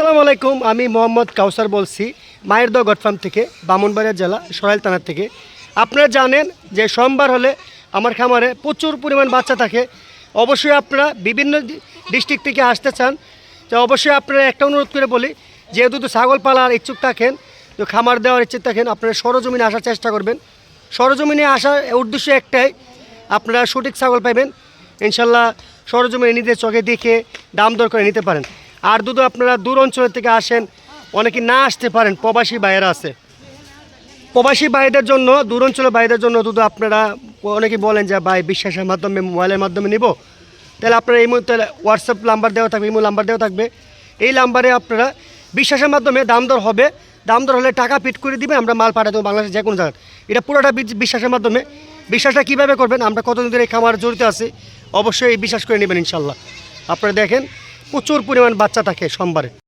আসসালামু আলাইকুম, আমি মোহাম্মদ কাউসার বলছি মায়ের দোয়া গড ফার্ম থেকে, ব্রাহ্মণবাড়িয়া জেলা সরাইল থানা থেকে। আপনারা জানেন যে সোমবার হলে আমার খামারে প্রচুর পরিমাণ বাচ্চা থাকে। অবশ্যই আপনারা বিভিন্ন ডিস্ট্রিক্ট থেকে আসতে চান, তো অবশ্যই আপনারা একটা অনুরোধ করে বলি, যেহেতু তো ছাগল পালার ইচ্ছুক থাকেন, তো খামার দেওয়ার ইচ্ছুক থাকেন, আপনারা সরজমিনে আসার চেষ্টা করবেন। সরজমিনে আসার উদ্দেশ্য একটাই, আপনারা সঠিক ছাগল পাবেন ইনশাল্লাহ। সরজমিনে নিজের চোখে দেখে দাম দর করে নিতে পারেন। আর দুটো আপনারা দূর অঞ্চল থেকে আসেন, অনেকে না আসতে পারেন, প্রবাসী ভাইয়েরা আছে। প্রবাসী ভাইদের জন্য, দূর অঞ্চলের ভাইদের জন্য দুটো আপনারা অনেকে বলেন যে ভাই বিশ্বাসের মাধ্যমে, মোবাইলের মাধ্যমে নিব, তাহলে আপনারা এই মুহূর্তে হোয়াটসঅ্যাপ নাম্বার দেওয়া থাকবে, ইমো নাম্বার দেওয়া থাকবে। এই নাম্বারে আপনারা বিশ্বাসের মাধ্যমে দাম দর হবে। দাম দর হলে টাকা পিট করে দিবেন, আমরা মাল পাঠাতে দেবো বাংলাদেশের যে কোনো জায়গায়। এটা পুরোটা বিশ্বাসের মাধ্যমে। বিশ্বাসটা কীভাবে করবেন, আমরা কতদিন ধরে এই খামার জড়িত আছি, অবশ্যই বিশ্বাস করে নেবেন ইনশাল্লাহ। আপনারা দেখেন প্রচুর পরিমাণ বাচ্চা থাকে সোমবারে।